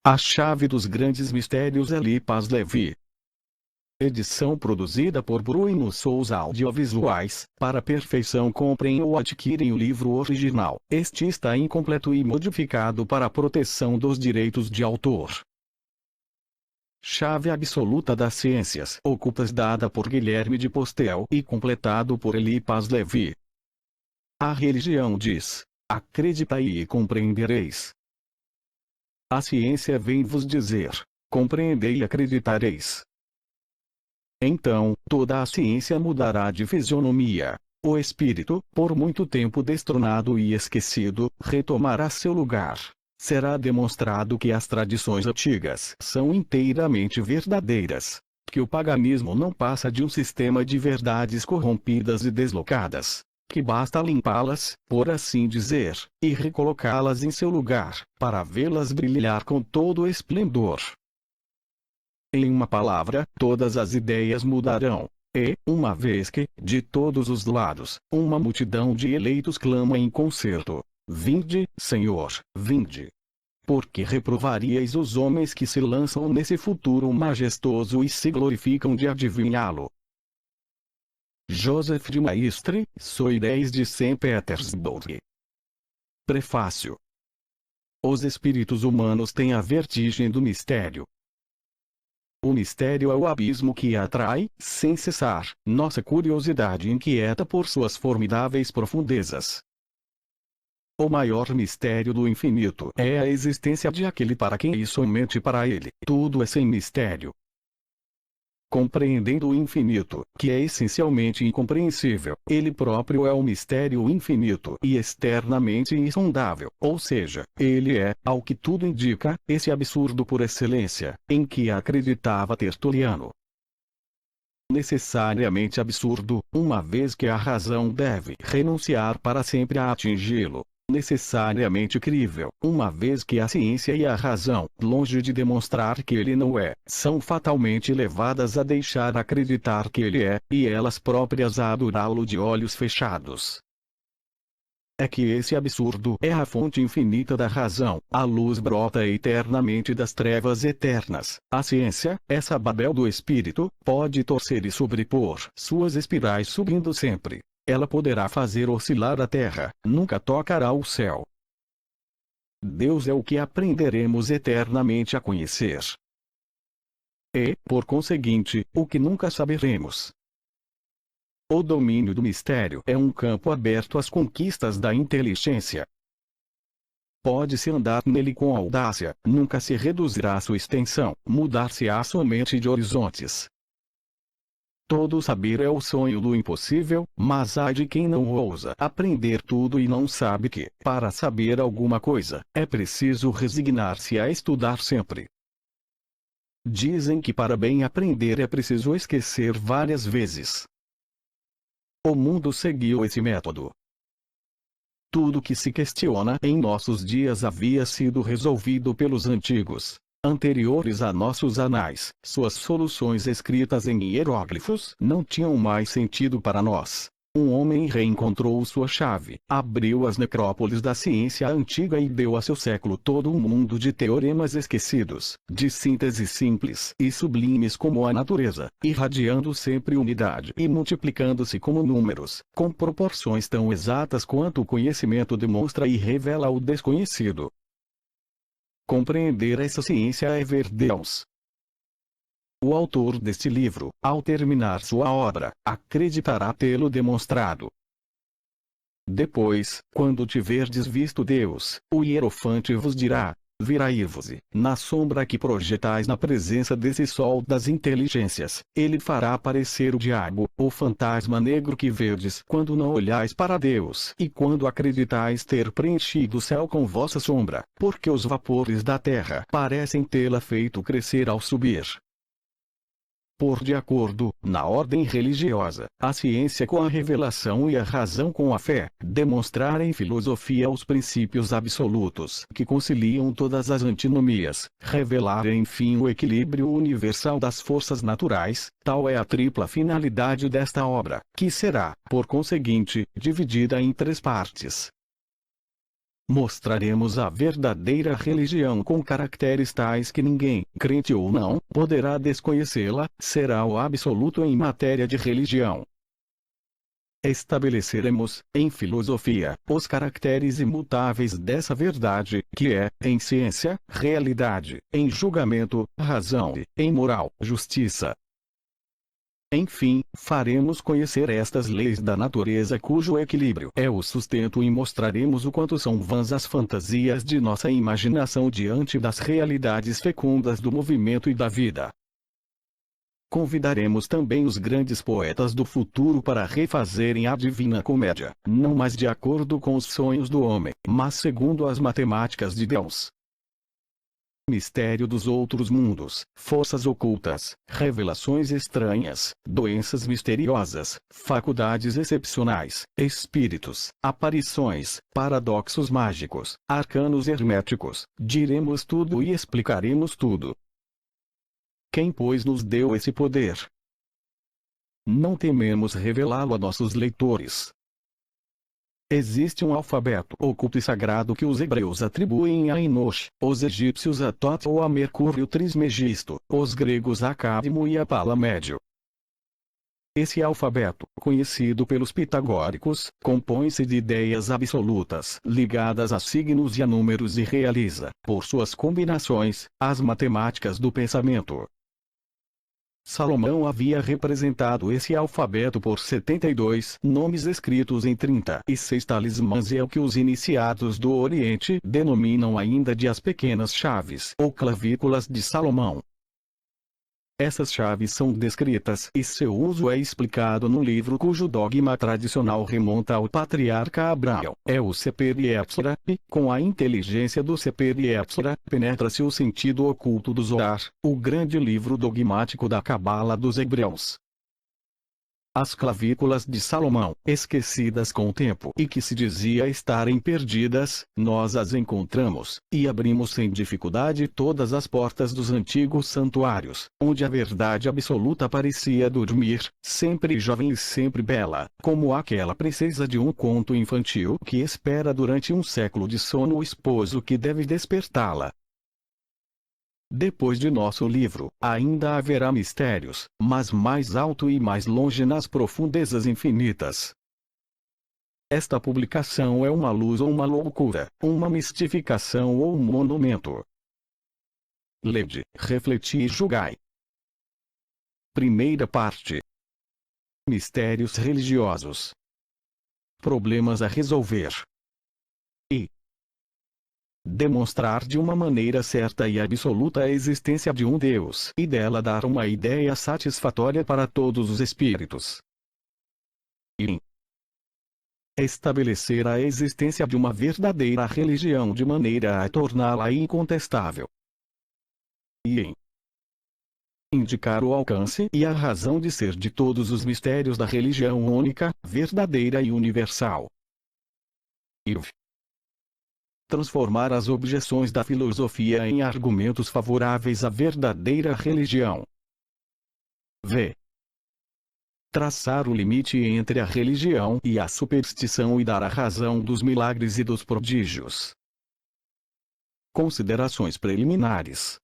A Chave dos Grandes Mistérios Eliphas Levi. Edição produzida por Bruno Souza Audiovisuais. Para perfeição, comprem ou adquirem o livro original. Este está incompleto e modificado para a proteção dos direitos de autor. Chave Absoluta das Ciências Ocultas, dada por Guilherme de Postel e completado por Eliphas Levi. A religião diz: acreditai e compreendereis. A ciência vem vos dizer: compreendei e acreditareis. Então, toda a ciência mudará de fisionomia. O espírito, por muito tempo destronado e esquecido, retomará seu lugar. Será demonstrado que as tradições antigas são inteiramente verdadeiras. Que o paganismo não passa de um sistema de verdades corrompidas e deslocadas. Que basta limpá-las, por assim dizer, e recolocá-las em seu lugar, para vê-las brilhar com todo o esplendor. Em uma palavra, todas as ideias mudarão. E, uma vez que, de todos os lados, uma multidão de eleitos clama em concerto: vinde, Senhor, vinde. Por que reprovaríeis os homens que se lançam nesse futuro majestoso e se glorificam de adivinhá-lo? Joseph de Maistre, Soireis de St. Petersburg. Prefácio. Os espíritos humanos têm a vertigem do mistério. O mistério é o abismo que atrai, sem cessar, nossa curiosidade inquieta por suas formidáveis profundezas. O maior mistério do infinito é a existência de aquele para quem e somente para ele tudo é sem mistério. Compreendendo o infinito, que é essencialmente incompreensível, ele próprio é o mistério infinito e externamente insondável, ou seja, ele é, ao que tudo indica, esse absurdo por excelência, em que acreditava Tertuliano. Necessariamente absurdo, uma vez que a razão deve renunciar para sempre a atingi-lo. Necessariamente crível, uma vez que a ciência e a razão, longe de demonstrar que ele não é, são fatalmente levadas a deixar acreditar que ele é, e elas próprias a adorá-lo de olhos fechados. É que esse absurdo é a fonte infinita da razão, a luz brota eternamente das trevas eternas. A ciência, essa Babel do espírito, pode torcer e sobrepor suas espirais subindo sempre. Ela poderá fazer oscilar a terra, nunca tocará o céu. Deus é o que aprenderemos eternamente a conhecer. E, por conseguinte, o que nunca saberemos. O domínio do mistério é um campo aberto às conquistas da inteligência. Pode-se andar nele com audácia, nunca se reduzirá sua extensão, mudar-se-á somente de horizontes. Todo saber é o sonho do impossível, mas ai de quem não ousa aprender tudo e não sabe que, para saber alguma coisa, é preciso resignar-se a estudar sempre. Dizem que para bem aprender é preciso esquecer várias vezes. O mundo seguiu esse método. Tudo que se questiona em nossos dias havia sido resolvido pelos antigos. Anteriores a nossos anais, suas soluções escritas em hieróglifos não tinham mais sentido para nós. Um homem reencontrou sua chave, abriu as necrópoles da ciência antiga e deu a seu século todo um mundo de teoremas esquecidos, de sínteses simples e sublimes como a natureza, irradiando sempre unidade e multiplicando-se como números, com proporções tão exatas quanto o conhecimento demonstra e revela o desconhecido. Compreender essa ciência é ver Deus. O autor deste livro, ao terminar sua obra, acreditará tê-lo demonstrado. Depois, quando tiverdes visto Deus, o hierofante vos dirá: virai-vos, na sombra que projetais na presença desse sol das inteligências, ele fará aparecer o diabo, o fantasma negro que vedes quando não olhais para Deus e quando acreditais ter preenchido o céu com vossa sombra, porque os vapores da terra parecem tê-la feito crescer ao subir. Por de acordo, na ordem religiosa, a ciência com a revelação e a razão com a fé, demonstrar em filosofia os princípios absolutos que conciliam todas as antinomias, revelar enfim o equilíbrio universal das forças naturais, tal é a tripla finalidade desta obra, que será, por conseguinte, dividida em 3 partes. mostraremos a verdadeira religião com caracteres tais que ninguém, crente ou não, poderá desconhecê-la, será o absoluto em matéria de religião. Estabeleceremos, em filosofia, os caracteres imutáveis dessa verdade, que é, em ciência, realidade, em julgamento, razão e, em moral, justiça. Enfim, faremos conhecer estas leis da natureza cujo equilíbrio é o sustento e mostraremos o quanto são vãs as fantasias de nossa imaginação diante das realidades fecundas do movimento e da vida. Convidaremos também os grandes poetas do futuro para refazerem a Divina Comédia, não mais de acordo com os sonhos do homem, mas segundo as matemáticas de Deus. Mistério dos outros mundos, forças ocultas, revelações estranhas, doenças misteriosas, faculdades excepcionais, espíritos, aparições, paradoxos mágicos, arcanos herméticos, diremos tudo e explicaremos tudo. Quem, pois, nos deu esse poder? Não tememos revelá-lo a nossos leitores. Existe um alfabeto oculto e sagrado que os hebreus atribuem a Enoch, os egípcios a Tot ou a Mercúrio Trismegisto, os gregos a Cádmo e a Palamédio. Esse alfabeto, conhecido pelos pitagóricos, compõe-se de ideias absolutas ligadas a signos e a números e realiza, por suas combinações, as matemáticas do pensamento. Salomão havia representado esse alfabeto por 72 nomes escritos em 36 talismãs e é o que os iniciados do Oriente denominam ainda de as pequenas chaves ou clavículas de Salomão. Essas chaves são descritas e seu uso é explicado no livro cujo dogma tradicional remonta ao patriarca Abraão. É o Seper Yetzirah, e, com a inteligência do Seper Yetzirah, penetra-se o sentido oculto do Zohar, o grande livro dogmático da Cabala dos hebreus. As clavículas de Salomão, esquecidas com o tempo e que se dizia estarem perdidas, nós as encontramos, e abrimos sem dificuldade todas as portas dos antigos santuários, onde a verdade absoluta parecia dormir, sempre jovem e sempre bela, como aquela princesa de um conto infantil que espera durante um século de sono o esposo que deve despertá-la. Depois de nosso livro, ainda haverá mistérios, mas mais alto e mais longe nas profundezas infinitas. Esta publicação é uma luz ou uma loucura, uma mistificação ou um monumento. Lede, refleti e julgai. Primeira parte. Mistérios religiosos. Problemas a resolver. E demonstrar de uma maneira certa e absoluta a existência de um Deus e dela dar uma ideia satisfatória para todos os espíritos. E estabelecer a existência de uma verdadeira religião de maneira a torná-la incontestável. E indicar o alcance e a razão de ser de todos os mistérios da religião única, verdadeira e universal. E transformar as objeções da filosofia em argumentos favoráveis à verdadeira religião. V. Traçar o limite entre a religião e a superstição e dar a razão dos milagres e dos prodígios. Considerações preliminares.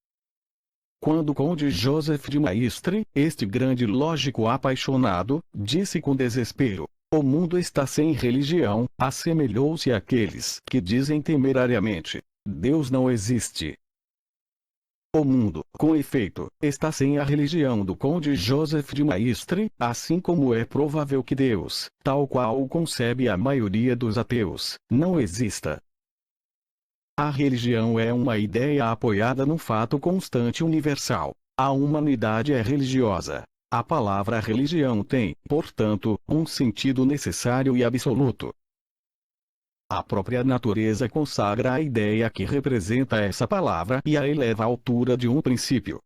Quando o conde Joseph de Maistre, este grande lógico apaixonado, disse com desespero: "O mundo está sem religião", assemelhou-se àqueles que dizem temerariamente: "Deus não existe". O mundo, com efeito, está sem a religião do conde Joseph de Maistre, assim como é provável que Deus, tal qual o concebe a maioria dos ateus, não exista. A religião é uma ideia apoiada num fato constante universal. A humanidade é religiosa. A palavra religião tem, portanto, um sentido necessário e absoluto. A própria natureza consagra a ideia que representa essa palavra e a eleva à altura de um princípio.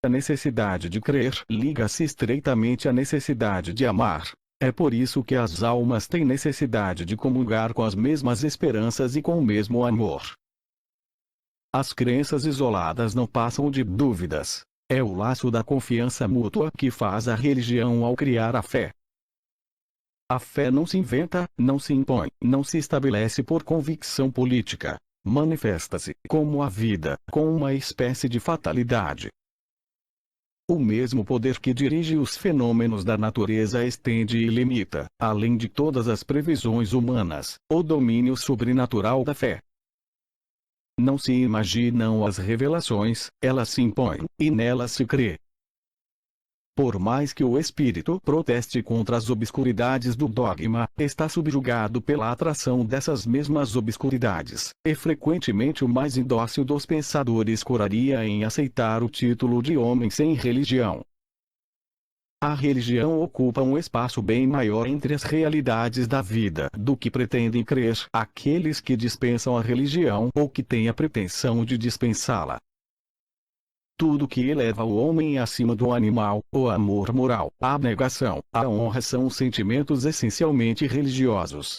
A necessidade de crer liga-se estreitamente à necessidade de amar. É por isso que as almas têm necessidade de comungar com as mesmas esperanças e com o mesmo amor. As crenças isoladas não passam de dúvidas. É o laço da confiança mútua que faz a religião ao criar a fé. A fé não se inventa, não se impõe, não se estabelece por convicção política. Manifesta-se, como a vida, com uma espécie de fatalidade. O mesmo poder que dirige os fenômenos da natureza estende e limita, além de todas as previsões humanas, o domínio sobrenatural da fé. Não se imaginam as revelações, elas se impõem, e nelas se crê. Por mais que o espírito proteste contra as obscuridades do dogma, está subjugado pela atração dessas mesmas obscuridades, e frequentemente o mais indócil dos pensadores coraria em aceitar o título de homem sem religião. A religião ocupa um espaço bem maior entre as realidades da vida do que pretendem crer aqueles que dispensam a religião ou que têm a pretensão de dispensá-la. Tudo que eleva o homem acima do animal, o amor moral, a abnegação, a honra são sentimentos essencialmente religiosos.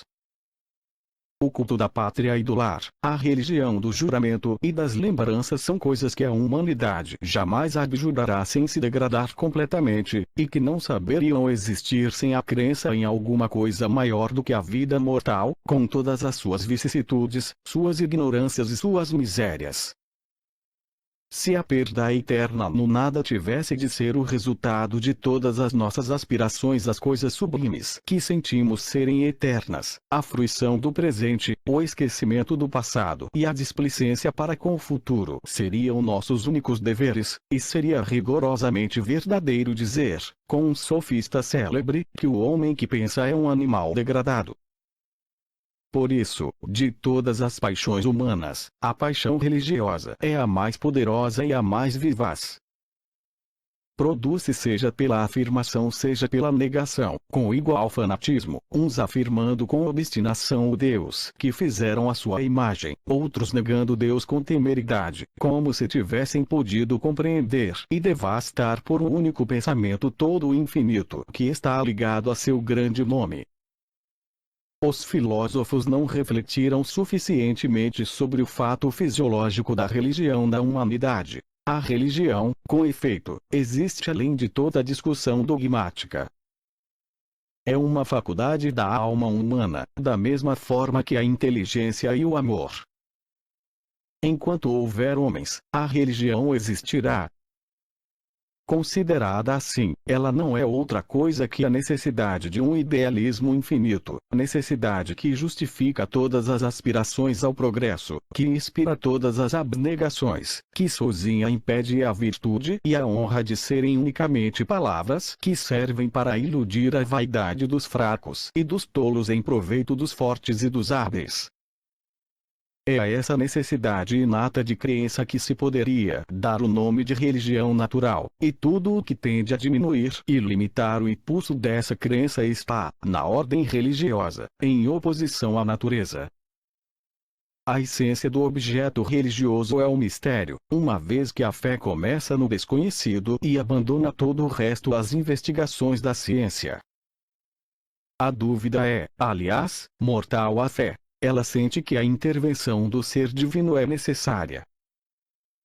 O culto da pátria e do lar, a religião do juramento e das lembranças são coisas que a humanidade jamais abjurará sem se degradar completamente, e que não saberiam existir sem a crença em alguma coisa maior do que a vida mortal, com todas as suas vicissitudes, suas ignorâncias e suas misérias. Se a perda eterna no nada tivesse de ser o resultado de todas as nossas aspirações às coisas sublimes que sentimos serem eternas, a fruição do presente, o esquecimento do passado e a displicência para com o futuro seriam nossos únicos deveres, e seria rigorosamente verdadeiro dizer, com um sofista célebre, que o homem que pensa é um animal degradado. Por isso, de todas as paixões humanas, a paixão religiosa é a mais poderosa e a mais vivaz. Produz-se seja pela afirmação seja pela negação, com igual fanatismo, uns afirmando com obstinação o Deus que fizeram a sua imagem, outros negando Deus com temeridade, como se tivessem podido compreender e devastar por um único pensamento todo o infinito que está ligado a seu grande nome. Os filósofos não refletiram suficientemente sobre o fato fisiológico da religião da humanidade. A religião, com efeito, existe além de toda discussão dogmática. É uma faculdade da alma humana, da mesma forma que a inteligência e o amor. Enquanto houver homens, a religião existirá. Considerada assim, ela não é outra coisa que a necessidade de um idealismo infinito, necessidade que justifica todas as aspirações ao progresso, que inspira todas as abnegações, que sozinha impede a virtude e a honra de serem unicamente palavras que servem para iludir a vaidade dos fracos e dos tolos em proveito dos fortes e dos hábeis. É a essa necessidade inata de crença que se poderia dar o nome de religião natural, e tudo o que tende a diminuir e limitar o impulso dessa crença está, na ordem religiosa, em oposição à natureza. A essência do objeto religioso é o mistério, uma vez que a fé começa no desconhecido e abandona todo o resto às investigações da ciência. A dúvida é, aliás, mortal à fé. Ela sente que a intervenção do ser divino é necessária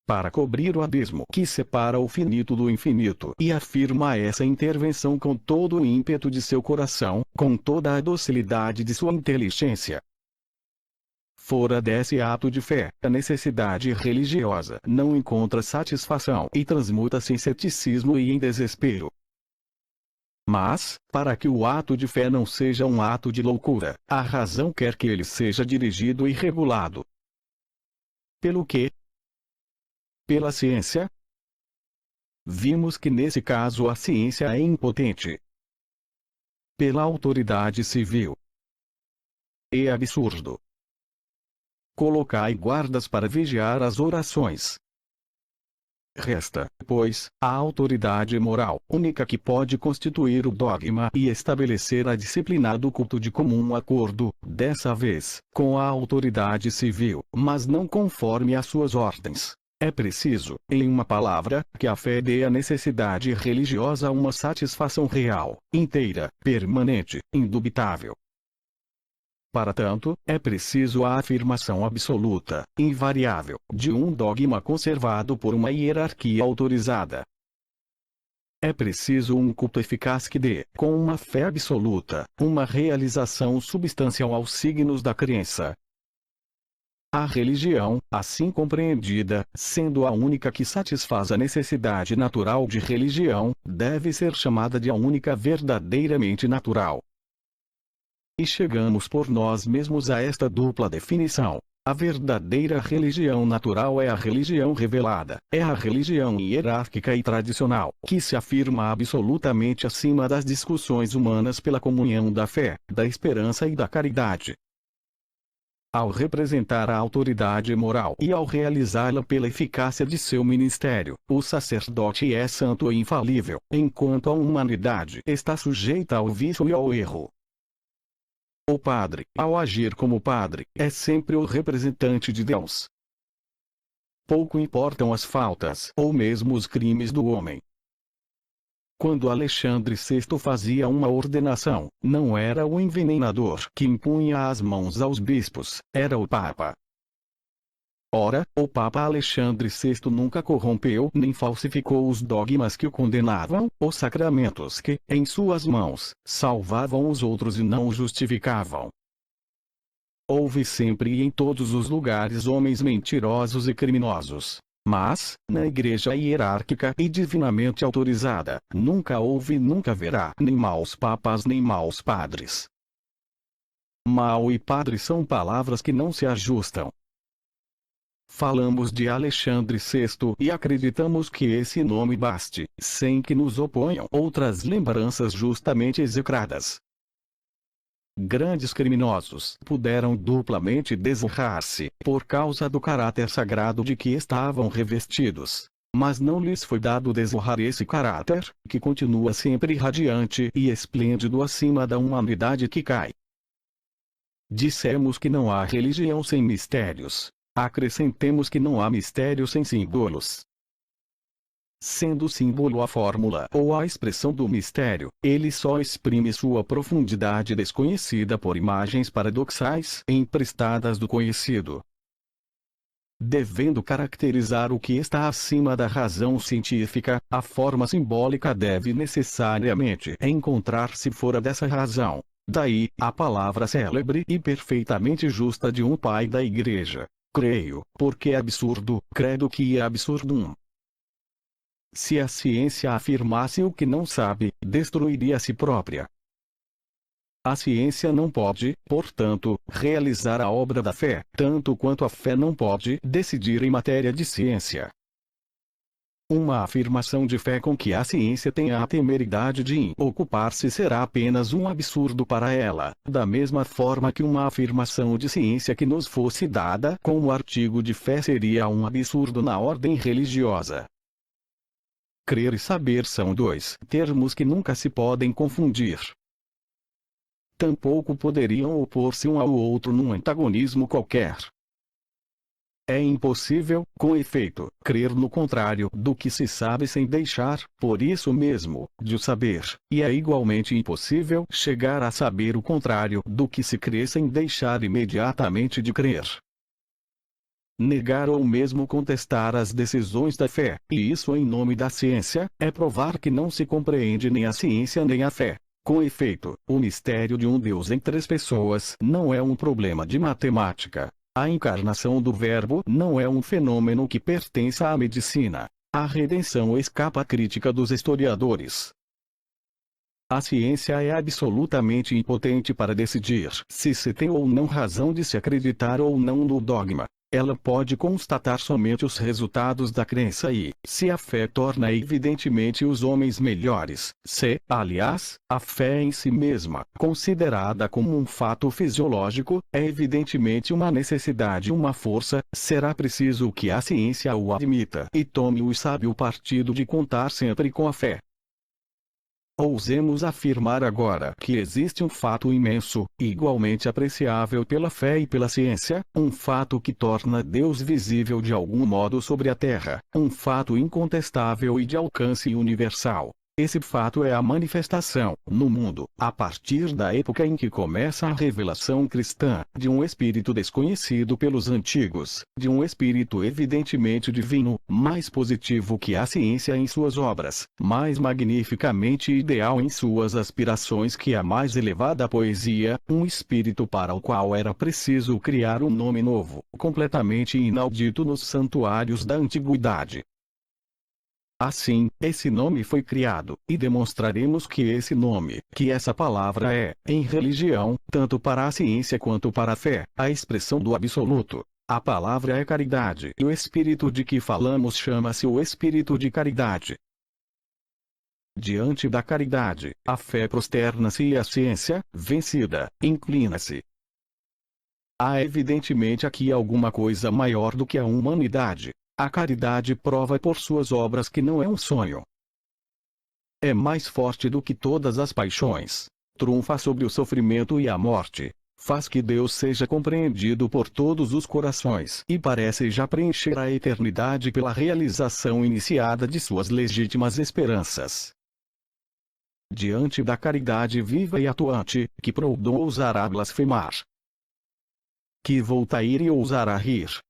para cobrir o abismo que separa o finito do infinito, e afirma essa intervenção com todo o ímpeto de seu coração, com toda a docilidade de sua inteligência. Fora desse ato de fé, a necessidade religiosa não encontra satisfação e transmuta-se em ceticismo e em desespero. Mas, para que o ato de fé não seja um ato de loucura, a razão quer que ele seja dirigido e regulado. Pelo quê? Pela ciência? Vimos que nesse caso a ciência é impotente. Pela autoridade civil. É absurdo. Colocai guardas para vigiar as orações. Resta, pois, a autoridade moral, única que pode constituir o dogma e estabelecer a disciplina do culto de comum acordo, dessa vez, com a autoridade civil, mas não conforme às suas ordens. É preciso, em uma palavra, que a fé dê à necessidade religiosa uma satisfação real, inteira, permanente, indubitável. Para tanto, é preciso a afirmação absoluta, invariável, de um dogma conservado por uma hierarquia autorizada. É preciso um culto eficaz que dê, com uma fé absoluta, uma realização substancial aos signos da crença. A religião, assim compreendida, sendo a única que satisfaz a necessidade natural de religião, deve ser chamada de a única verdadeiramente natural. E chegamos por nós mesmos a esta dupla definição. A verdadeira religião natural é a religião revelada, é a religião hierárquica e tradicional, que se afirma absolutamente acima das discussões humanas pela comunhão da fé, da esperança e da caridade. Ao representar a autoridade moral e ao realizá-la pela eficácia de seu ministério, o sacerdote é santo e infalível, enquanto a humanidade está sujeita ao vício e ao erro. O padre, ao agir como padre, é sempre o representante de Deus. Pouco importam as faltas ou mesmo os crimes do homem. Quando Alexandre VI fazia uma ordenação, não era o envenenador que impunha as mãos aos bispos, era o Papa. Ora, o Papa Alexandre VI nunca corrompeu nem falsificou os dogmas que o condenavam, os sacramentos que, em suas mãos, salvavam os outros e não o justificavam. Houve sempre e em todos os lugares homens mentirosos e criminosos. Mas, na Igreja hierárquica e divinamente autorizada, nunca houve e nunca haverá nem maus papas nem maus padres. Mal e padre são palavras que não se ajustam. Falamos de Alexandre VI e acreditamos que esse nome baste, sem que nos oponham outras lembranças justamente execradas. Grandes criminosos puderam duplamente desonrar-se, por causa do caráter sagrado de que estavam revestidos. Mas não lhes foi dado desonrar esse caráter, que continua sempre radiante e esplêndido acima da humanidade que cai. Dissemos que não há religião sem mistérios. Acrescentemos que não há mistério sem símbolos. Sendo o símbolo a fórmula ou a expressão do mistério, ele só exprime sua profundidade desconhecida por imagens paradoxais emprestadas do conhecido. Devendo caracterizar o que está acima da razão científica, a forma simbólica deve necessariamente encontrar-se fora dessa razão. Daí, a palavra célebre e perfeitamente justa de um pai da Igreja. Creio, porque é absurdo, credo que é absurdum. Se a ciência afirmasse o que não sabe, destruiria a si própria. A ciência não pode, portanto, realizar a obra da fé, tanto quanto a fé não pode decidir em matéria de ciência. Uma afirmação de fé com que a ciência tenha a temeridade de ocupar-se será apenas um absurdo para ela, da mesma forma que uma afirmação de ciência que nos fosse dada como artigo de fé seria um absurdo na ordem religiosa. Crer e saber são dois termos que nunca se podem confundir. Tampouco poderiam opor-se um ao outro num antagonismo qualquer. É impossível, com efeito, crer no contrário do que se sabe sem deixar, por isso mesmo, de o saber, e é igualmente impossível chegar a saber o contrário do que se crê sem deixar imediatamente de crer. Negar ou mesmo contestar as decisões da fé, e isso em nome da ciência, é provar que não se compreende nem a ciência nem a fé. Com efeito, o mistério de um Deus em três pessoas não é um problema de matemática. A encarnação do Verbo não é um fenômeno que pertença à medicina. A redenção escapa à crítica dos historiadores. A ciência é absolutamente impotente para decidir se se tem ou não razão de se acreditar ou não no dogma. Ela pode constatar somente os resultados da crença e, se a fé torna evidentemente os homens melhores, se, aliás, a fé em si mesma, considerada como um fato fisiológico, é evidentemente uma necessidade, uma força, será preciso que a ciência o admita e tome o sábio partido de contar sempre com a fé. Ousemos afirmar agora que existe um fato imenso, igualmente apreciável pela fé e pela ciência, um fato que torna Deus visível de algum modo sobre a terra, um fato incontestável e de alcance universal. Esse fato é a manifestação, no mundo, a partir da época em que começa a revelação cristã, de um espírito desconhecido pelos antigos, de um espírito evidentemente divino, mais positivo que a ciência em suas obras, mais magnificamente ideal em suas aspirações que a mais elevada poesia, um espírito para o qual era preciso criar um nome novo, completamente inaudito nos santuários da antiguidade. Assim, esse nome foi criado, e demonstraremos que esse nome, que essa palavra é, em religião, tanto para a ciência quanto para a fé, a expressão do absoluto. A palavra é caridade, e o espírito de que falamos chama-se o espírito de caridade. Diante da caridade, a fé prosterna-se e a ciência, vencida, inclina-se. Há evidentemente aqui alguma coisa maior do que a humanidade. A caridade prova por suas obras que não é um sonho. É mais forte do que todas as paixões. Trunfa sobre o sofrimento e a morte. Faz que Deus seja compreendido por todos os corações e parece já preencher a eternidade pela realização iniciada de suas legítimas esperanças. Diante da caridade viva e atuante, que Proudhon ousará blasfemar, que Voltaire ousará rir.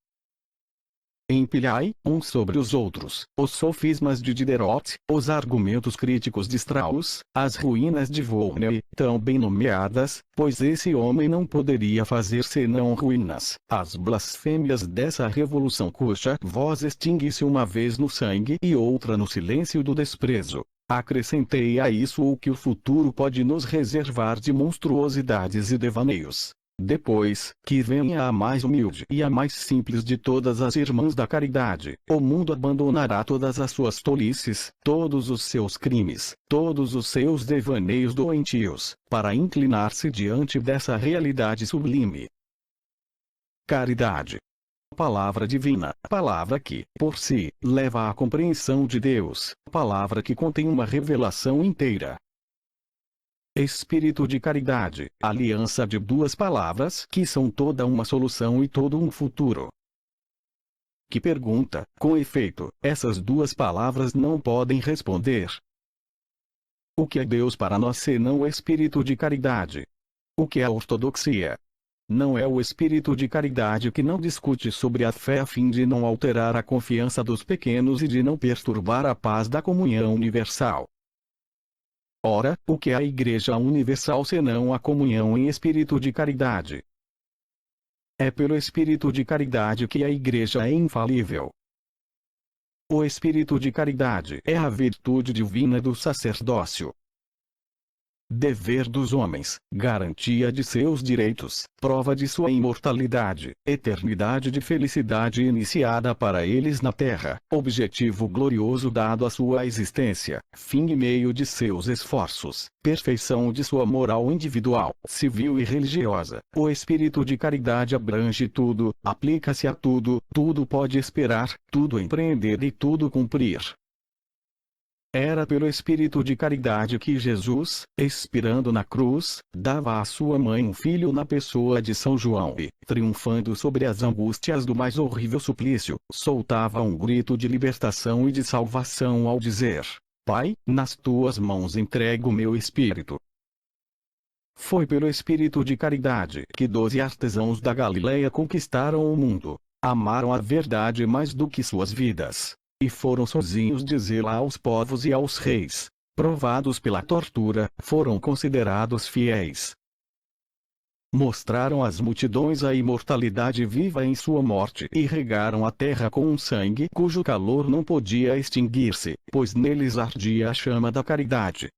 Empilhai, uns sobre os outros, os sofismas de Diderot, os argumentos críticos de Strauss, as ruínas de Volney, tão bem nomeadas, pois esse homem não poderia fazer senão ruínas. As blasfêmias dessa revolução cuja voz extingue-se uma vez no sangue e outra no silêncio do desprezo. Acrescentei a isso o que o futuro pode nos reservar de monstruosidades e devaneios. Depois, que venha a mais humilde e a mais simples de todas as irmãs da caridade, o mundo abandonará todas as suas tolices, todos os seus crimes, todos os seus devaneios doentios, para inclinar-se diante dessa realidade sublime. Caridade. Palavra divina, palavra que, por si, leva à compreensão de Deus, palavra que contém uma revelação inteira. Espírito de caridade, aliança de duas palavras que são toda uma solução e todo um futuro. Que pergunta, com efeito, essas duas palavras não podem responder. O que é Deus para nós senão o espírito de caridade? O que é a ortodoxia? Não é o espírito de caridade que não discute sobre a fé a fim de não alterar a confiança dos pequenos e de não perturbar a paz da comunhão universal. Ora, o que é a Igreja Universal senão a comunhão em espírito de caridade? É pelo espírito de caridade que a Igreja é infalível. O espírito de caridade é a virtude divina do sacerdócio. Dever dos homens, garantia de seus direitos, prova de sua imortalidade, eternidade de felicidade iniciada para eles na terra, objetivo glorioso dado à sua existência, fim e meio de seus esforços, perfeição de sua moral individual, civil e religiosa. O espírito de caridade abrange tudo, aplica-se a tudo, tudo pode esperar, tudo empreender e tudo cumprir. Era pelo espírito de caridade que Jesus, expirando na cruz, dava à sua mãe um filho na pessoa de São João e, triunfando sobre as angústias do mais horrível suplício, soltava um grito de libertação e de salvação ao dizer: Pai, nas tuas mãos entrego o meu espírito. Foi pelo espírito de caridade que 12 artesãos da Galileia conquistaram o mundo, amaram a verdade mais do que suas vidas. E foram sozinhos dizê-la aos povos e aos reis. Provados pela tortura, foram considerados fiéis. Mostraram às multidões a imortalidade viva em sua morte e regaram a terra com um sangue cujo calor não podia extinguir-se, pois neles ardia a chama da caridade.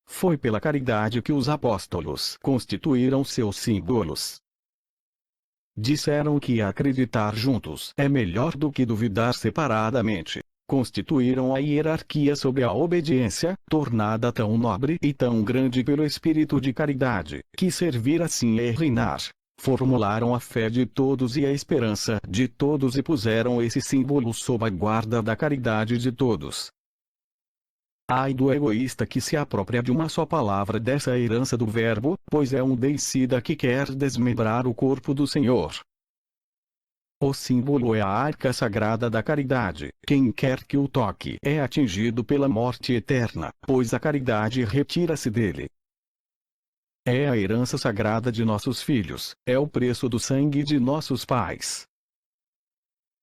Foi pela caridade que os apóstolos constituíram seus símbolos. Disseram que acreditar juntos é melhor do que duvidar separadamente. Constituíram a hierarquia sobre a obediência, tornada tão nobre e tão grande pelo espírito de caridade, que servir assim é reinar. Formularam a fé de todos e a esperança de todos e puseram esse símbolo sob a guarda da caridade de todos. Ai do egoísta que se apropria de uma só palavra dessa herança do Verbo, pois é um deicida que quer desmembrar o corpo do Senhor. O símbolo é a arca sagrada da caridade. Quem quer que o toque é atingido pela morte eterna, pois a caridade retira-se dele. É a herança sagrada de nossos filhos, é o preço do sangue de nossos pais.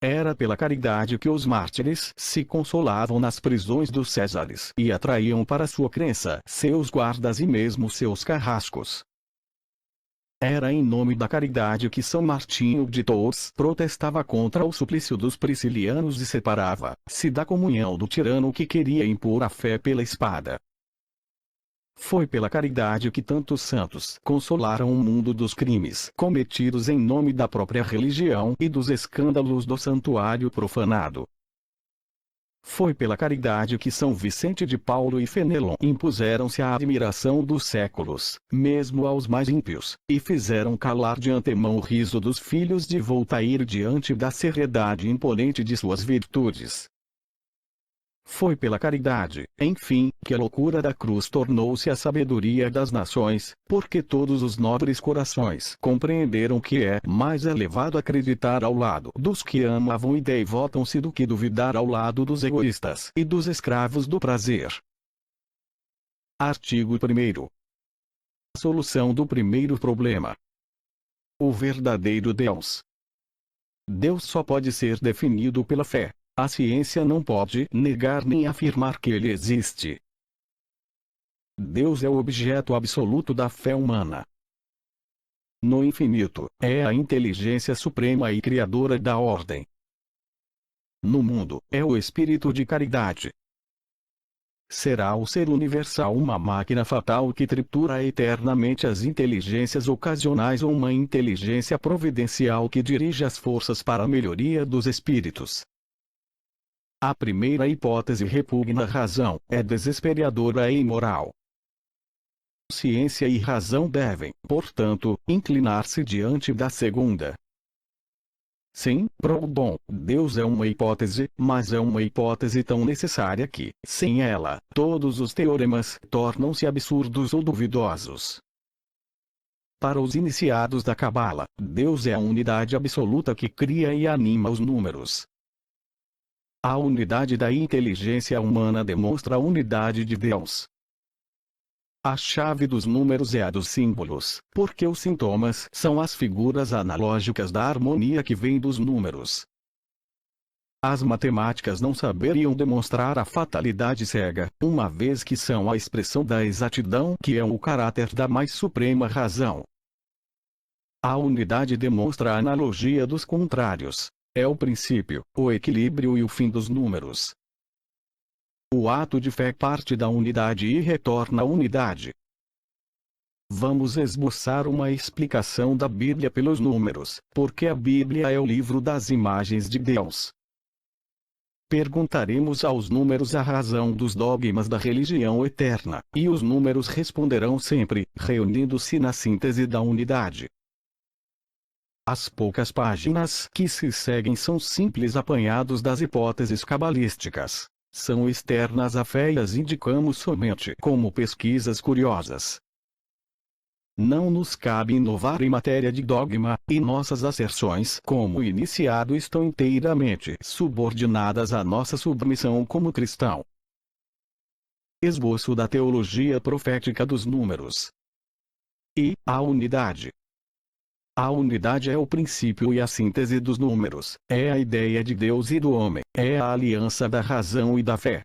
Era pela caridade que os mártires se consolavam nas prisões dos Césares e atraíam para sua crença seus guardas e mesmo seus carrascos. Era em nome da caridade que São Martinho de Tours protestava contra o suplício dos priscilianos e separava-se da comunhão do tirano que queria impor a fé pela espada. Foi pela caridade que tantos santos consolaram o mundo dos crimes cometidos em nome da própria religião e dos escândalos do santuário profanado. Foi pela caridade que São Vicente de Paulo e Fenelon impuseram-se à admiração dos séculos, mesmo aos mais ímpios, e fizeram calar de antemão o riso dos filhos de Voltaire diante da seriedade imponente de suas virtudes. Foi pela caridade, enfim, que a loucura da cruz tornou-se a sabedoria das nações, porque todos os nobres corações compreenderam que é mais elevado acreditar ao lado dos que amavam e devotam-se do que duvidar ao lado dos egoístas e dos escravos do prazer. Artigo 1º. Solução do primeiro problema. O verdadeiro Deus. Deus só pode ser definido pela fé. A ciência não pode negar nem afirmar que ele existe. Deus é o objeto absoluto da fé humana. No infinito, é a inteligência suprema e criadora da ordem. No mundo, é o espírito de caridade. Será o ser universal uma máquina fatal que tritura eternamente as inteligências ocasionais ou uma inteligência providencial que dirige as forças para a melhoria dos espíritos? A primeira hipótese repugna a razão, é desesperadora e imoral. Ciência e razão devem, portanto, inclinar-se diante da segunda. Sim, bom, Deus é uma hipótese, mas é uma hipótese tão necessária que, sem ela, todos os teoremas tornam-se absurdos ou duvidosos. Para os iniciados da Cabala, Deus é a unidade absoluta que cria e anima os números. A unidade da inteligência humana demonstra a unidade de Deus. A chave dos números é a dos símbolos, porque os sintomas são as figuras analógicas da harmonia que vem dos números. As matemáticas não saberiam demonstrar a fatalidade cega, uma vez que são a expressão da exatidão que é o caráter da mais suprema razão. A unidade demonstra a analogia dos contrários. É o princípio, o equilíbrio e o fim dos números. O ato de fé parte da unidade e retorna à unidade. Vamos esboçar uma explicação da Bíblia pelos números, porque a Bíblia é o livro das imagens de Deus. Perguntaremos aos números a razão dos dogmas da religião eterna, e os números responderão sempre, reunindo-se na síntese da unidade. As poucas páginas que se seguem são simples apanhados das hipóteses cabalísticas. São externas à fé e as indicamos somente como pesquisas curiosas. Não nos cabe inovar em matéria de dogma, e nossas asserções como iniciado estão inteiramente subordinadas à nossa submissão como cristão. Esboço da teologia profética dos números. E a unidade. A unidade é o princípio e a síntese dos números, é a ideia de Deus e do homem, é a aliança da razão e da fé.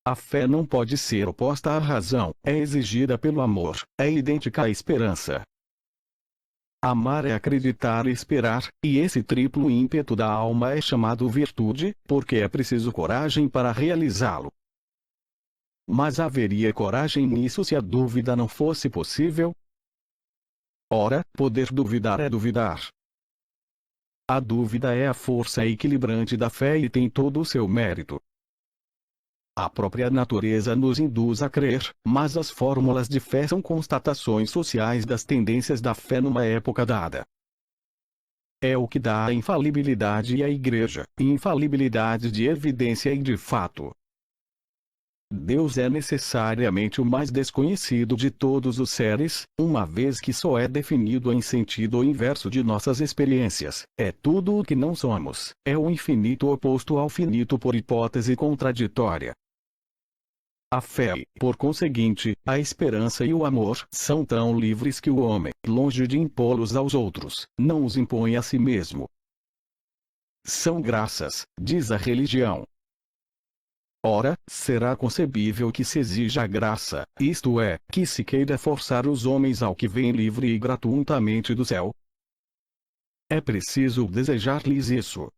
A fé não pode ser oposta à razão, é exigida pelo amor, é idêntica à esperança. Amar é acreditar e esperar, e esse triplo ímpeto da alma é chamado virtude, porque é preciso coragem para realizá-lo. Mas haveria coragem nisso se a dúvida não fosse possível? Ora, poder duvidar é duvidar. A dúvida é a força equilibrante da fé e tem todo o seu mérito. A própria natureza nos induz a crer, mas as fórmulas de fé são constatações sociais das tendências da fé numa época dada. É o que dá a infalibilidade à Igreja, infalibilidade de evidência e de fato. Deus é necessariamente o mais desconhecido de todos os seres, uma vez que só é definido em sentido inverso de nossas experiências. É tudo o que não somos. É o infinito oposto ao finito por hipótese contraditória. A fé e, por conseguinte, a esperança e o amor são tão livres que o homem, longe de impô-los aos outros, não os impõe a si mesmo. São graças, diz a religião. Ora, será concebível que se exija a graça, isto é, que se queira forçar os homens ao que vem livre e gratuitamente do céu? É preciso desejar-lhes isso.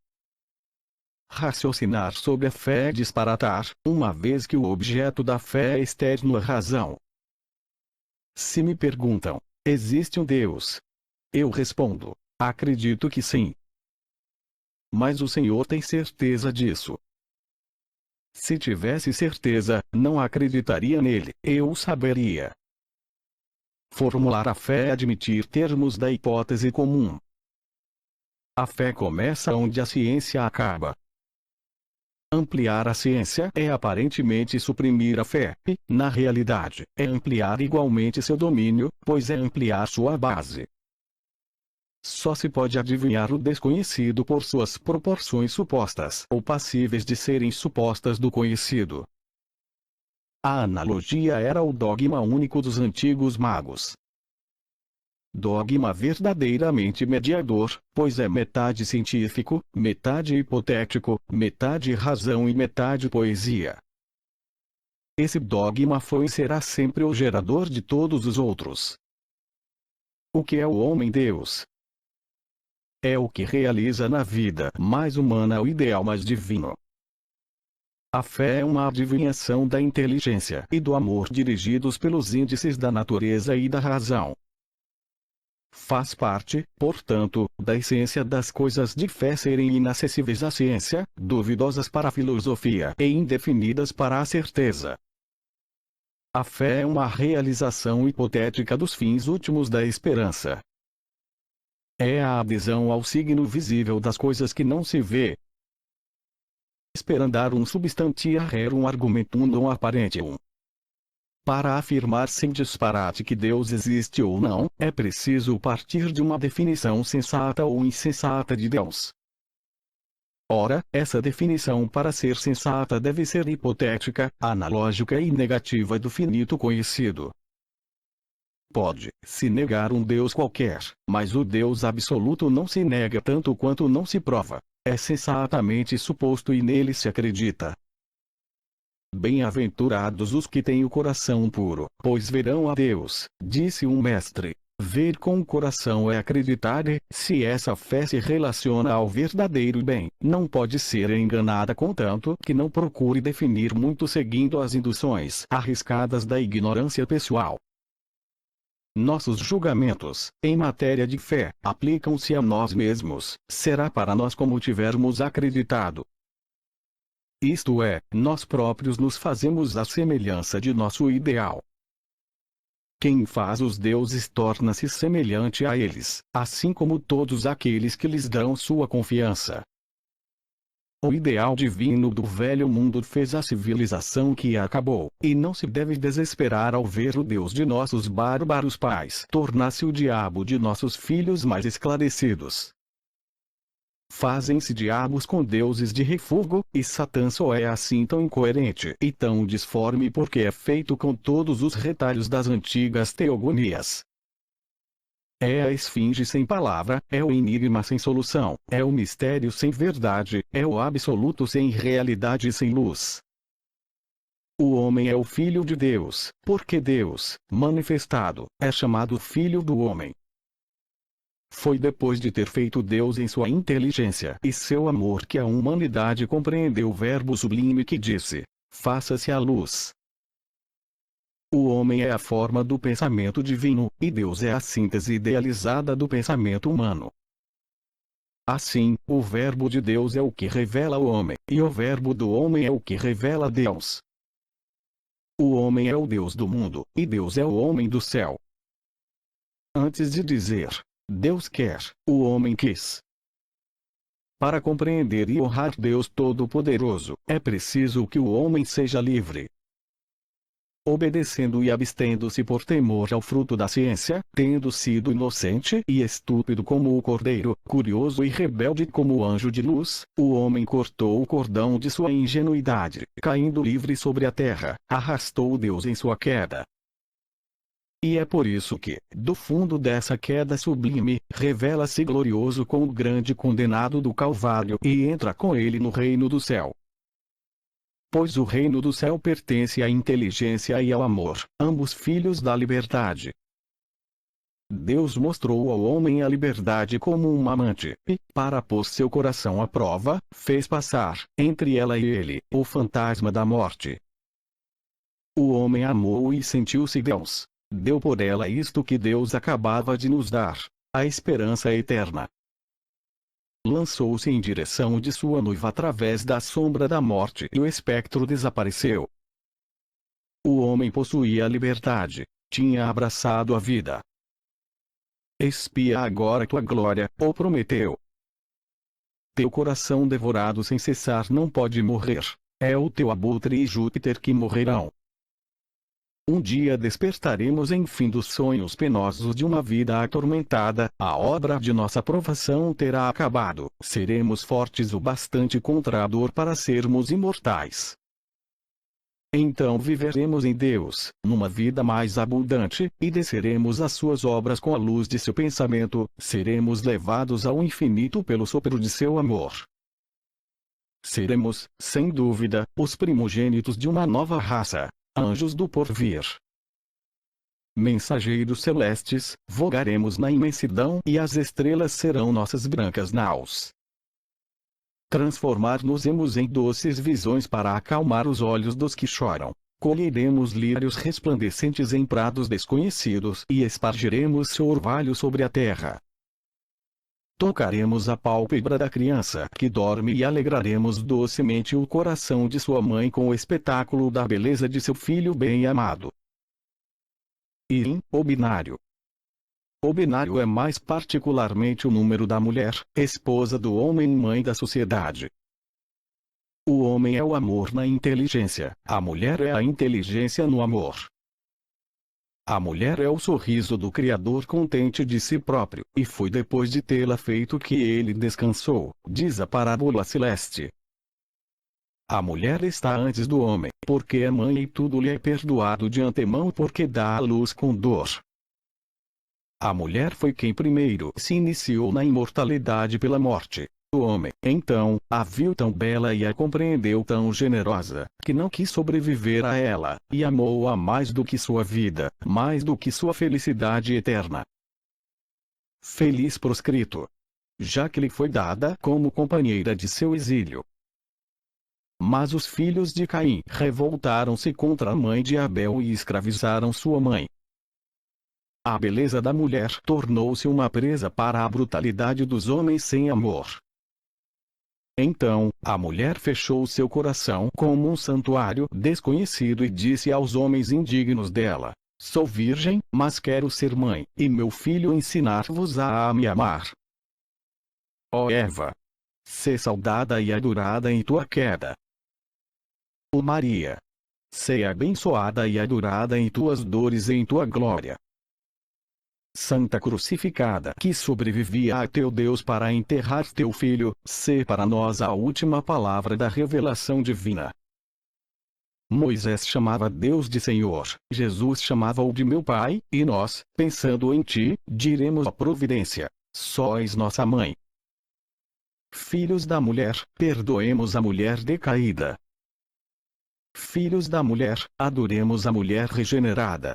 Raciocinar sobre a fé é disparatar, uma vez que o objeto da fé é externo à razão. Se me perguntam, existe um Deus? Eu respondo, acredito que sim. Mas o Senhor tem certeza disso? Se tivesse certeza, não acreditaria nele, eu o saberia. Formular a fé é admitir termos da hipótese comum. A fé começa onde a ciência acaba. Ampliar a ciência é aparentemente suprimir a fé, e, na realidade, é ampliar igualmente seu domínio, pois é ampliar sua base. Só se pode adivinhar o desconhecido por suas proporções supostas ou passíveis de serem supostas do conhecido. A analogia era o dogma único dos antigos magos. Dogma verdadeiramente mediador, pois é metade científico, metade hipotético, metade razão e metade poesia. Esse dogma foi e será sempre o gerador de todos os outros. O que é o homem-deus? É o que realiza na vida mais humana o ideal mais divino. A fé é uma adivinhação da inteligência e do amor dirigidos pelos índices da natureza e da razão. Faz parte, portanto, da essência das coisas de fé serem inacessíveis à ciência, duvidosas para a filosofia e indefinidas para a certeza. A fé é uma realização hipotética dos fins últimos da esperança. É a adesão ao signo visível das coisas que não se vê. Sperandarum substantia rerum argumentum non apparentium. Para afirmar sem disparate que Deus existe ou não, é preciso partir de uma definição sensata ou insensata de Deus. Ora, essa definição para ser sensata deve ser hipotética, analógica e negativa do finito conhecido. Pode-se negar um Deus qualquer, mas o Deus absoluto não se nega tanto quanto não se prova. É sensatamente suposto e nele se acredita. Bem-aventurados os que têm o coração puro, pois verão a Deus, disse um mestre. Ver com o coração é acreditar e, se essa fé se relaciona ao verdadeiro bem, não pode ser enganada contanto que não procure definir muito seguindo as induções arriscadas da ignorância pessoal. Nossos julgamentos, em matéria de fé, aplicam-se a nós mesmos, será para nós como tivermos acreditado. Isto é, nós próprios nos fazemos à semelhança de nosso ideal. Quem faz os deuses torna-se semelhante a eles, assim como todos aqueles que lhes dão sua confiança. O ideal divino do velho mundo fez a civilização que acabou, e não se deve desesperar ao ver o Deus de nossos bárbaros pais tornar-se o diabo de nossos filhos mais esclarecidos. Fazem-se diabos com deuses de refúgio, e Satã só é assim tão incoerente e tão disforme porque é feito com todos os retalhos das antigas teogonias. É a esfinge sem palavra, é o enigma sem solução, é o mistério sem verdade, é o absoluto sem realidade e sem luz. O homem é o Filho de Deus, porque Deus, manifestado, é chamado Filho do Homem. Foi depois de ter feito Deus em sua inteligência e seu amor que a humanidade compreendeu o verbo sublime que disse: faça-se a luz. O homem é a forma do pensamento divino, e Deus é a síntese idealizada do pensamento humano. Assim, o verbo de Deus é o que revela o homem, e o verbo do homem é o que revela Deus. O homem é o Deus do mundo, e Deus é o homem do céu. Antes de dizer, Deus quer, o homem quis. Para compreender e honrar Deus Todo-Poderoso, é preciso que o homem seja livre. obedecendo e abstendo-se por temor ao fruto da ciência, tendo sido inocente e estúpido como o cordeiro, curioso e rebelde como o anjo de luz, o homem cortou o cordão de sua ingenuidade, caindo livre sobre a terra, arrastou Deus em sua queda. E é por isso que, do fundo dessa queda sublime, revela-se glorioso com o grande condenado do Calvário e entra com ele no reino do céu. Pois o reino do céu pertence à inteligência e ao amor, ambos filhos da liberdade. Deus mostrou ao homem a liberdade como uma amante, e, para pôr seu coração à prova, fez passar, entre ela e ele, o fantasma da morte. O homem amou e sentiu-se Deus. Deu por ela isto que Deus acabava de nos dar, a esperança eterna. Lançou-se em direção de sua noiva através da sombra da morte e o espectro desapareceu. O homem possuía a liberdade, tinha abraçado a vida. Expia agora tua glória, ou prometeu. Teu coração devorado sem cessar não pode morrer, é o teu abutre e Júpiter que morrerão. Um dia despertaremos enfim dos sonhos penosos de uma vida atormentada, a obra de nossa provação terá acabado, seremos fortes o bastante contra a dor para sermos imortais. Então viveremos em Deus, numa vida mais abundante, e desceremos as suas obras com a luz de seu pensamento, seremos levados ao infinito pelo sopro de seu amor. Seremos, sem dúvida, os primogênitos de uma nova raça. Anjos do porvir. Mensageiros celestes, vogaremos na imensidão e as estrelas serão nossas brancas naus. Transformar-nos-emos em doces visões para acalmar os olhos dos que choram. Colheremos lírios resplandecentes em prados desconhecidos e espargiremos seu orvalho sobre a terra. Tocaremos a pálpebra da criança que dorme e alegraremos docemente o coração de sua mãe com o espetáculo da beleza de seu filho bem-amado. E o binário. O binário é mais particularmente o número da mulher, esposa do homem e mãe da sociedade. O homem é o amor na inteligência, a mulher é a inteligência no amor. A mulher é o sorriso do Criador contente de si próprio, e foi depois de tê-la feito que ele descansou, diz a parábola celeste. A mulher está antes do homem, porque é mãe e tudo lhe é perdoado de antemão porque dá à luz com dor. A mulher foi quem primeiro se iniciou na imortalidade pela morte. O homem, então, a viu tão bela e a compreendeu tão generosa, que não quis sobreviver a ela, e amou-a mais do que sua vida, mais do que sua felicidade eterna. Feliz proscrito! Já que lhe foi dada como companheira de seu exílio. Mas os filhos de Caim revoltaram-se contra a mãe de Abel e escravizaram sua mãe. A beleza da mulher tornou-se uma presa para a brutalidade dos homens sem amor. Então, a mulher fechou seu coração como um santuário desconhecido e disse aos homens indignos dela: sou virgem, mas quero ser mãe, e meu filho ensinar-vos-á a me amar. Ó Eva! Sê saudada e adorada em tua queda. Ó Maria! Sê abençoada e adorada em tuas dores e em tua glória. Santa crucificada que sobrevivia a teu Deus para enterrar teu filho, sê para nós a última palavra da revelação divina. Moisés chamava Deus de Senhor, Jesus chamava-o de meu Pai, e nós, pensando em ti, diremos a providência: sóis nossa mãe. Filhos da mulher, perdoemos a mulher decaída. Filhos da mulher, adoremos a mulher regenerada.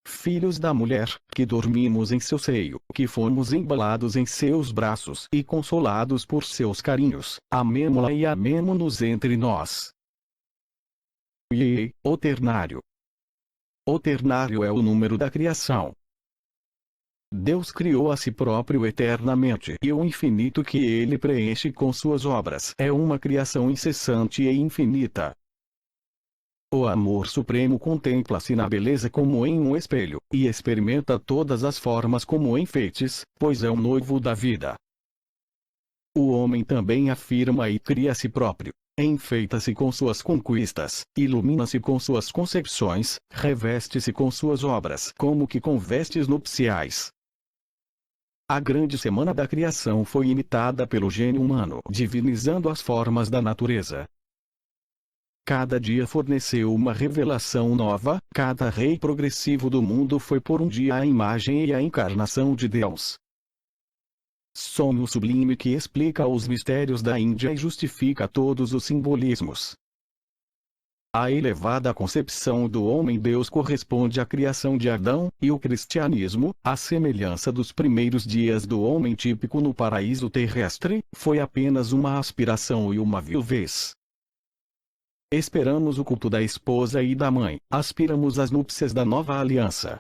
Filhos da mulher, que dormimos em seu seio, que fomos embalados em seus braços e consolados por seus carinhos, amemo-la e amemo-nos entre nós. O ternário. O ternário é o número da criação. Deus criou a si próprio eternamente e o infinito que ele preenche com suas obras é uma criação incessante e infinita. O amor supremo contempla-se na beleza como em um espelho, e experimenta todas as formas como enfeites, pois é o noivo da vida. O homem também afirma e cria a si próprio. enfeita-se com suas conquistas, ilumina-se com suas concepções, reveste-se com suas obras como que com vestes nupciais. A grande semana da criação foi imitada pelo gênio humano, divinizando as formas da natureza. Cada dia forneceu uma revelação nova, cada rei progressivo do mundo foi por um dia a imagem e a encarnação de Deus. Sonho sublime que explica os mistérios da Índia e justifica todos os simbolismos. A elevada concepção do homem-Deus corresponde à criação de Adão, e o cristianismo, à semelhança dos primeiros dias do homem típico no paraíso terrestre, foi apenas uma aspiração e uma viuvez. Esperamos o culto da esposa e da mãe, aspiramos às núpcias da nova aliança.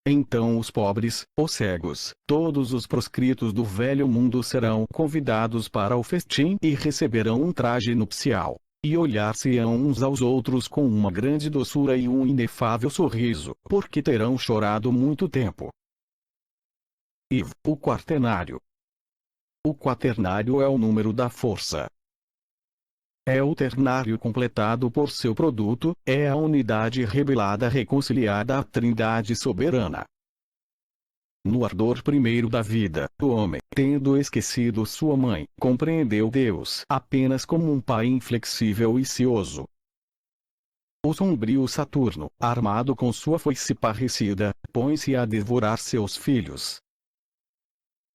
Então os pobres, os cegos, todos os proscritos do velho mundo serão convidados para o festim e receberão um traje nupcial, e olhar-se-ão uns aos outros com uma grande doçura e um inefável sorriso, porque terão chorado muito tempo. IV. O quaternário. O quaternário é o número da força. É o ternário completado por seu produto, é a unidade revelada reconciliada à Trindade soberana. No ardor primeiro da vida, o homem, tendo esquecido sua mãe, compreendeu Deus apenas como um pai inflexível e cioso. O sombrio Saturno, armado com sua foice parricida, põe-se a devorar seus filhos.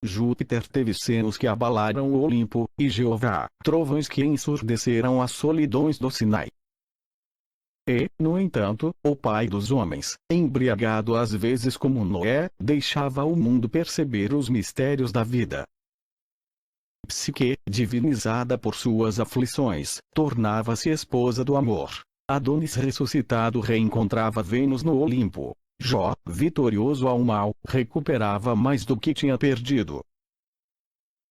Júpiter teve senos que abalaram o Olimpo, e Jeová, trovões que ensurdeceram as solidões do Sinai. E, no entanto, o pai dos homens, embriagado às vezes como Noé, deixava o mundo perceber os mistérios da vida. Psique, divinizada por suas aflições, tornava-se esposa do amor. Adonis ressuscitado reencontrava Vênus no Olimpo. Jó, vitorioso ao mal, recuperava mais do que tinha perdido.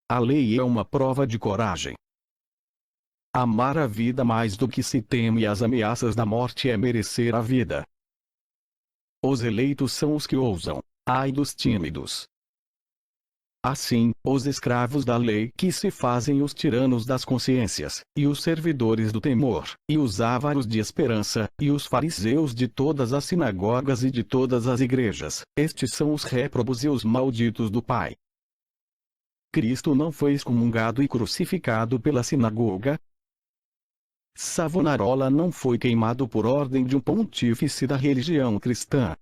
A lei é uma prova de coragem. Amar a vida mais do que se teme as ameaças da morte é merecer a vida. Os eleitos são os que ousam, ai dos tímidos. Assim, os escravos da lei que se fazem os tiranos das consciências, e os servidores do temor, e os ávaros de esperança, e os fariseus de todas as sinagogas e de todas as igrejas, estes são os réprobos e os malditos do Pai. Cristo não foi excomungado e crucificado pela sinagoga. Savonarola não foi queimado por ordem de um pontífice da religião cristã.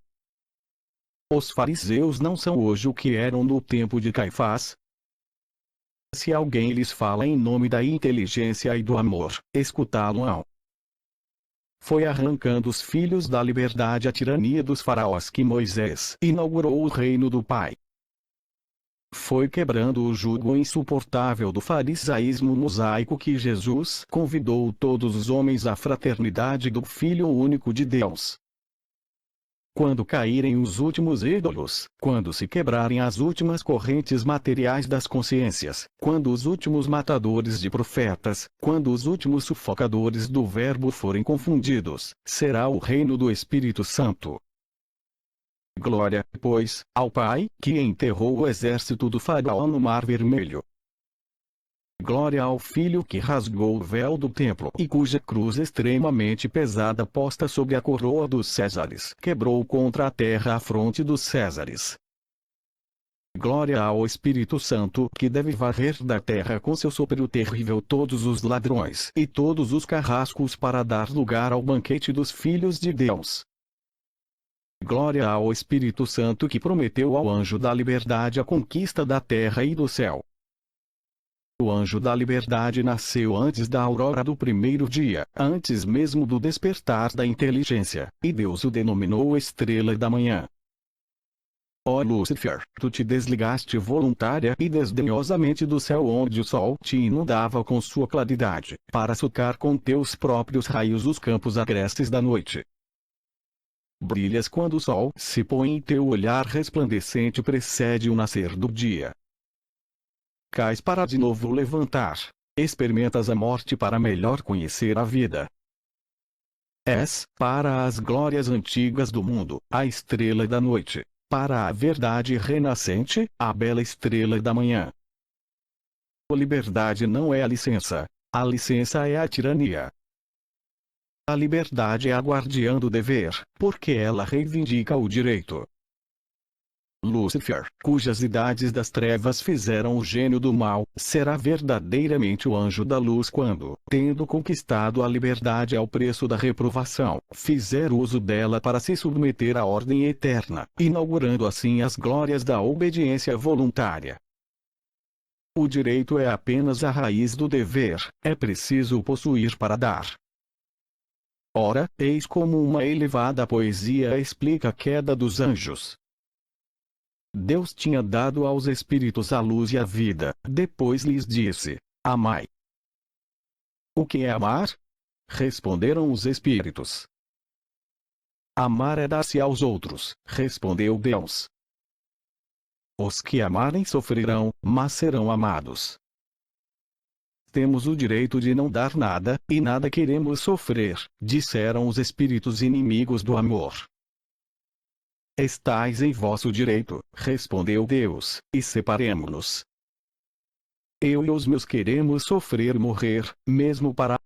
Os fariseus não são hoje o que eram no tempo de Caifás. Se alguém lhes fala em nome da inteligência e do amor, escutá-lo-ão. Foi arrancando os filhos da liberdade à tirania dos faraós que Moisés inaugurou o reino do Pai. Foi quebrando o jugo insuportável do farisaísmo mosaico que Jesus convidou todos os homens à fraternidade do Filho único de Deus. Quando caírem os últimos ídolos, quando se quebrarem as últimas correntes materiais das consciências, quando os últimos matadores de profetas, quando os últimos sufocadores do verbo forem confundidos, será o reino do Espírito Santo. Glória, pois, ao Pai, que enterrou o exército do faraó no Mar Vermelho. Glória ao Filho que rasgou o véu do templo e cuja cruz extremamente pesada posta sobre a coroa dos Césares quebrou contra a terra a fronte dos Césares. Glória ao Espírito Santo que deve varrer da terra com seu sopro terrível todos os ladrões e todos os carrascos para dar lugar ao banquete dos filhos de Deus. Glória ao Espírito Santo que prometeu ao anjo da liberdade a conquista da terra e do céu. O anjo da liberdade nasceu antes da aurora do primeiro dia, antes mesmo do despertar da inteligência, e Deus o denominou estrela da manhã. Ó Lúcifer, tu te desligaste voluntária e desdenhosamente do céu onde o sol te inundava com sua claridade, para sucar com teus próprios raios os campos agrestes da noite. Brilhas quando o sol se põe e teu olhar resplandecente precede o nascer do dia. Cais para de novo levantar. Experimentas a morte para melhor conhecer a vida. És, para as glórias antigas do mundo, a estrela da noite. Para a verdade renascente, a bela estrela da manhã. A liberdade não é a licença. A licença é a tirania. A liberdade é a guardiã do dever, porque ela reivindica o direito. Lúcifer, cujas idades das trevas fizeram o gênio do mal, será verdadeiramente o anjo da luz quando, tendo conquistado a liberdade ao preço da reprovação, fizer uso dela para se submeter à ordem eterna, inaugurando assim as glórias da obediência voluntária. O direito é apenas a raiz do dever, é preciso o possuir para dar. Ora, eis como uma elevada poesia explica a queda dos anjos. Deus tinha dado aos espíritos a luz e a vida, depois lhes disse: amai. O que é amar? Responderam os espíritos. Amar é dar-se aos outros, respondeu Deus. Os que amarem sofrerão, mas serão amados. Temos o direito de não dar nada, e nada queremos sofrer, disseram os espíritos inimigos do amor. Estais em vosso direito, respondeu Deus, e separemo-nos. Eu e os meus queremos sofrer e morrer, mesmo para